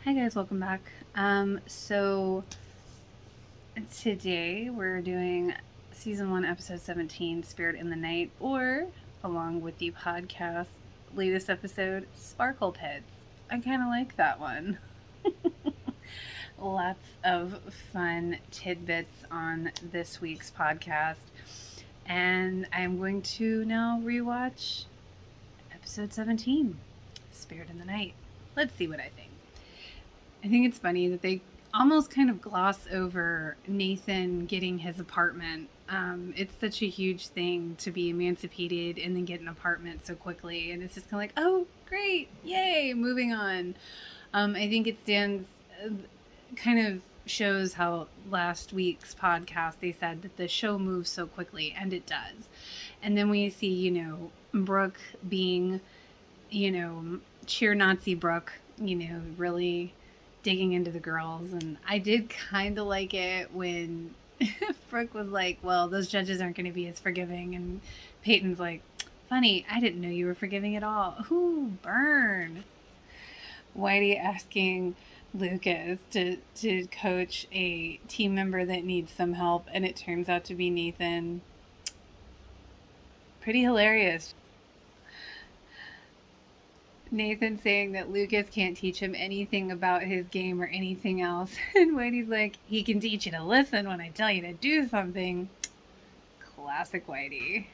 Hi guys, welcome back. So today we're doing season 1, episode 17, Spirit in the Night, or along with the podcast latest episode, Sparkle Pits. I kind of like that one. Lots of fun tidbits on this week's podcast, and I'm going to now rewatch episode 17, Spirit in the Night. Let's see what I think. I think it's funny that they almost kind of gloss over Nathan getting his apartment. It's such a huge thing to be emancipated and then get an apartment so quickly. And it's just kind of like, oh, great, yay, moving on. I think it kind of shows how last week's podcast they said that the show moves so quickly, and it does. And then we see, Brooke being, cheer Nazi Brooke, really digging into the girls. And I did kind of like it when Brooke was like, well, those judges aren't going to be as forgiving, and Peyton's like, funny, I didn't know you were forgiving at all. Ooh, burn. Whitey asking Lucas to coach a team member that needs some help, and it turns out to be Nathan. Pretty hilarious. Nathan saying that Lucas can't teach him anything about his game or anything else. And Whitey's like, he can teach you to listen when I tell you to do something. Classic Whitey.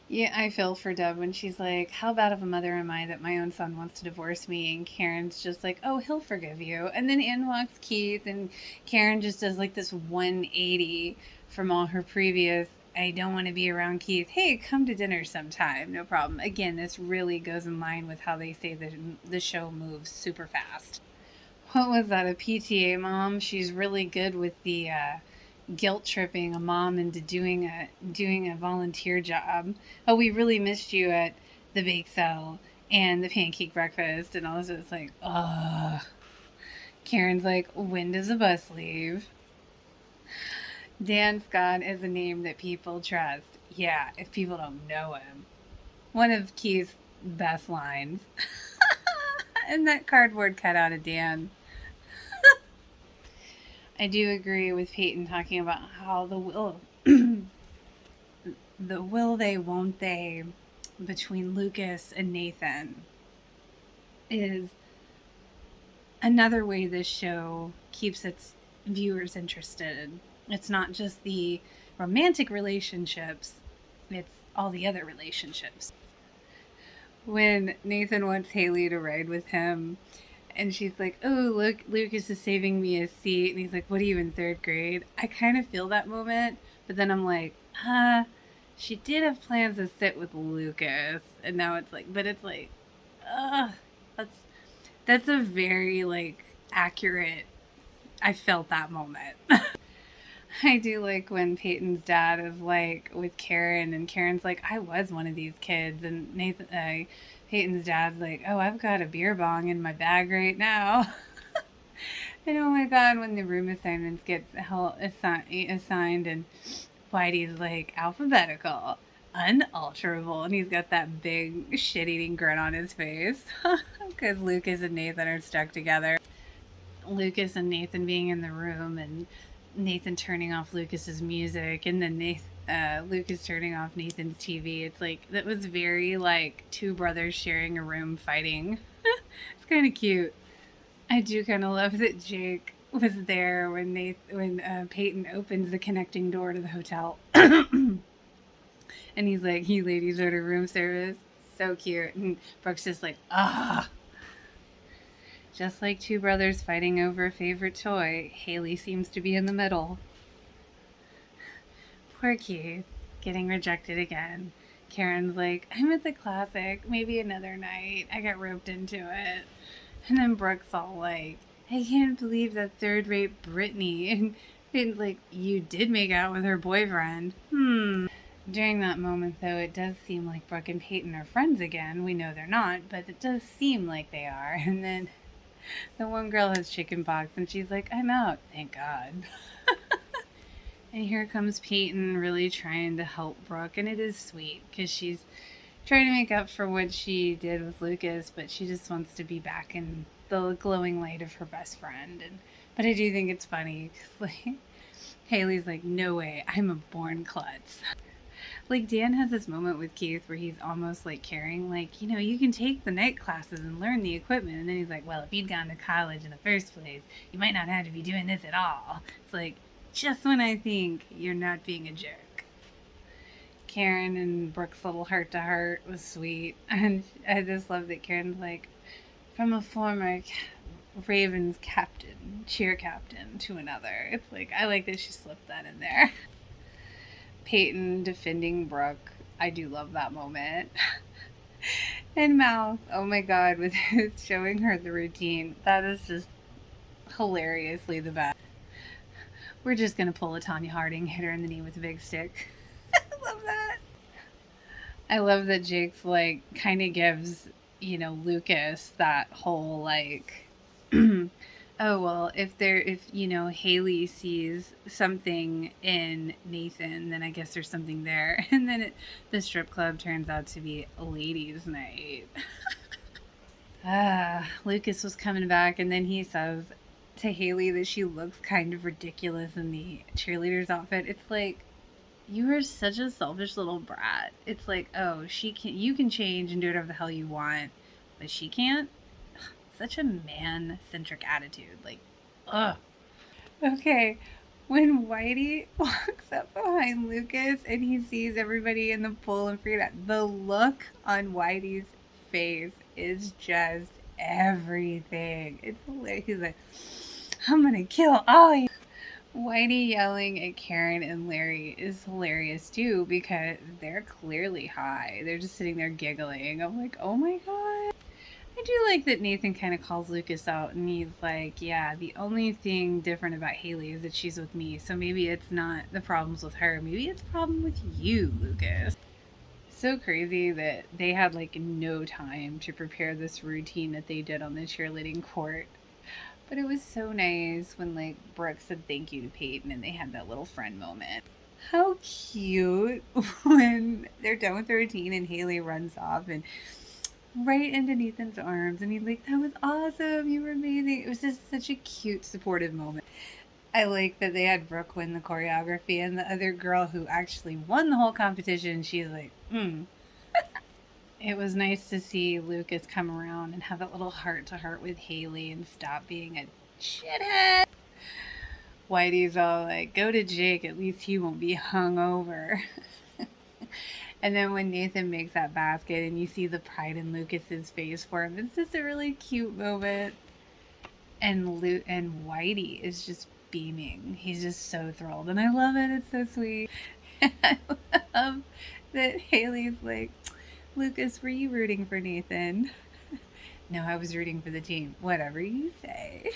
Yeah, I feel for Deb when she's like, how bad of a mother am I that my own son wants to divorce me? And Karen's just like, oh, he'll forgive you. And then in walks Keith, and Karen just does like this 180 from all her previous, I don't want to be around Keith. Hey, come to dinner sometime. No problem. Again, this really goes in line with how they say that the show moves super fast. What was that? A PTA mom? She's really good with the guilt tripping a mom into doing a volunteer job. Oh, we really missed you at the bake sale and the pancake breakfast and all this. It's like, ugh. Karen's like, when does the bus leave? Dan Scott is a name that people trust. Yeah, if people don't know him. One of Keith's best lines. And that cardboard cutout of Dan. I do agree with Peyton talking about how the will they, won't they between Lucas and Nathan is another way this show keeps its viewers interested. It's not just the romantic relationships, it's all the other relationships. When Nathan wants Haley to ride with him, and she's like, oh, look, Lucas is saving me a seat. And he's like, what are you, in 3rd grade? I kind of feel that moment. But then I'm like, she did have plans to sit with Lucas. And now it's like, but it's like, that's a very, like, accurate, I felt that moment. I do like when Peyton's dad is like with Karen, and Karen's like, I was one of these kids. And Peyton's dad's like, oh, I've got a beer bong in my bag right now. And oh my God, when the room assignments get assigned and Whitey's like, alphabetical, unalterable. And he's got that big shit-eating grin on his face because Lucas and Nathan are stuck together. Lucas and Nathan being in the room, and Nathan turning off Lucas's music, and then Lucas turning off Nathan's TV. It's like, that was very like two brothers sharing a room fighting. It's kind of cute. I do kind of love that Jake was there when Peyton opens the connecting door to the hotel. And he's like, you ladies order room service. So cute. And Brooke's just like, ah. Just like two brothers fighting over a favorite toy, Haley seems to be in the middle. Poor Keith, getting rejected again. Karen's like, I'm at the classic, maybe another night. I got roped into it. And then Brooke's all like, I can't believe that 3rd-rate Brittany. And Peyton's like, you did make out with her boyfriend. During that moment, though, it does seem like Brooke and Peyton are friends again. We know they're not, but it does seem like they are. And then the one girl has chicken pox, and she's like, I'm out, thank God. And here comes Peyton really trying to help Brooke, and it is sweet, because she's trying to make up for what she did with Lucas, but she just wants to be back in the glowing light of her best friend. But I do think it's funny because like Haley's like, no way, I'm a born klutz. Like Dan has this moment with Keith where he's almost like caring, like, you can take the night classes and learn the equipment. And then he's like, well, if you'd gone to college in the first place, you might not have to be doing this at all. It's like, just when I think you're not being a jerk. Karen and Brooke's little heart to heart was sweet. And I just love that Karen's like, from a former Ravens captain, cheer captain, to another. It's like, I like that she slipped that in there. Peyton defending Brooke. I do love that moment. And Mouth, oh my god, with showing her the routine. That is just hilariously the best. We're just gonna pull a Tanya Harding, hit her in the knee with a big stick. I love that. I love that Jake's like kind of gives, Lucas that whole like oh well, if Haley sees something in Nathan, then I guess there's something there. And then the strip club turns out to be a ladies' night. Lucas was coming back, and then he says to Haley that she looks kind of ridiculous in the cheerleader's outfit. It's like, you are such a selfish little brat. It's like, oh, you can change and do whatever the hell you want, but she can't. Such a man-centric attitude. Like, ugh. Okay, when Whitey walks up behind Lucas and he sees everybody in the pool and Frida, the look on Whitey's face is just everything. It's hilarious. He's like, I'm gonna kill all you. Whitey yelling at Karen and Larry is hilarious too because they're clearly high. They're just sitting there giggling. I'm like, oh my god. I do like that Nathan kind of calls Lucas out and he's like, yeah, the only thing different about Haley is that she's with me. So maybe it's not the problems with her. Maybe it's a problem with you, Lucas. So crazy that they had like no time to prepare this routine that they did on the cheerleading court. But it was so nice when like Brooke said thank you to Peyton and they had that little friend moment. How cute when they're done with the routine and Haley runs off and right into Nathan's arms and he's like, that was awesome, you were amazing. It was just such a cute, supportive moment. I like that they had Brooke win the choreography and the other girl who actually won the whole competition, she's like, It was nice to see Lucas come around and have that little heart-to-heart with Haley and stop being a shithead. Whitey's all like, go to Jake, at least he won't be hungover. And then when Nathan makes that basket and you see the pride in Lucas's face for him, it's just a really cute moment. And Whitey is just beaming. He's just so thrilled. And I love it. It's so sweet. And I love that Haley's like, Lucas, were you rooting for Nathan? No, I was rooting for the team. Whatever you say.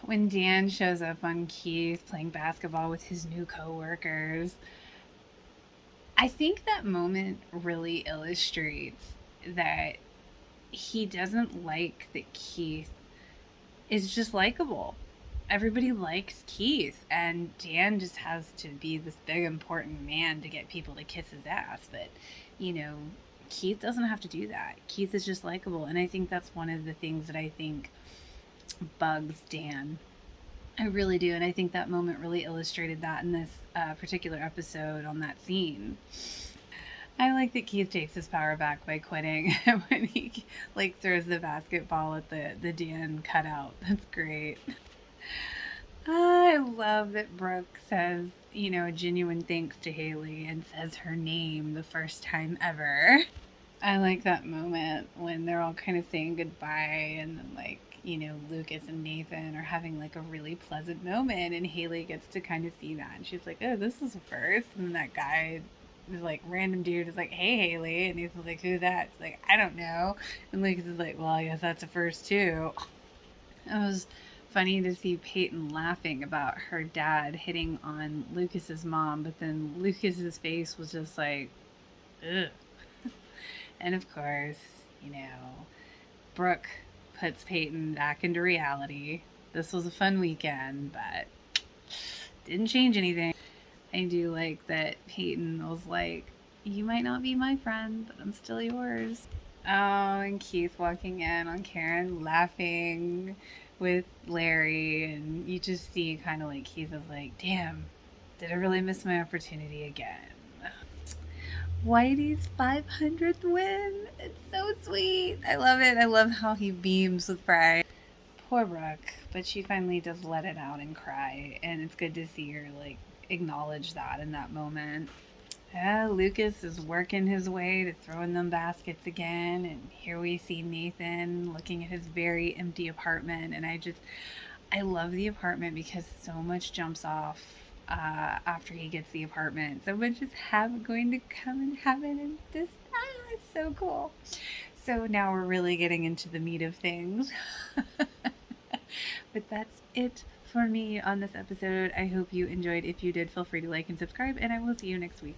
When Dan shows up on Keith playing basketball with his new coworkers, I think that moment really illustrates that he doesn't like that Keith is just likable. Everybody likes Keith, and Dan just has to be this big important man to get people to kiss his ass. But, Keith doesn't have to do that. Keith is just likable, and I think that's one of the things that I think bugs Dan. I really do, and I think that moment really illustrated that in this particular episode on that scene. I like that Keith takes his power back by quitting when he throws the basketball at the Dan cutout. That's great. I love that Brooke says, a genuine thanks to Haley and says her name the first time ever. I like that moment when they're all kind of saying goodbye and then Lucas and Nathan are having a really pleasant moment and Haley gets to kind of see that and she's like, oh, this is a first. And then that guy, this random dude is like, hey Haley, and Nathan's like, who's that? She's like, I don't know. And Lucas is like, well, I guess that's a first too. It was funny to see Peyton laughing about her dad hitting on Lucas's mom, but then Lucas's face was just like, ugh. And of course, Brooke puts Peyton back into reality. This was a fun weekend, but didn't change anything. I do like that Peyton was like, you might not be my friend, but I'm still yours. Oh, and Keith walking in on Karen laughing with Larry, and you just see kind of like Keith is like, damn, did I really miss my opportunity again? Whitey's 500th win. It's so sweet. I love it. I love how he beams with pride. Poor Brooke, but she finally does let it out and cry, and it's good to see her like acknowledge that in that moment. Yeah, Lucas is working his way to throwing them baskets again, and here we see Nathan looking at his very empty apartment, and I love the apartment because so much jumps off after he gets the apartment. So much is going to come and happen, and just it's so cool. So now we're really getting into the meat of things. But that's it for me on this episode. I hope you enjoyed. If you did, feel free to like and subscribe, and I will see you next week.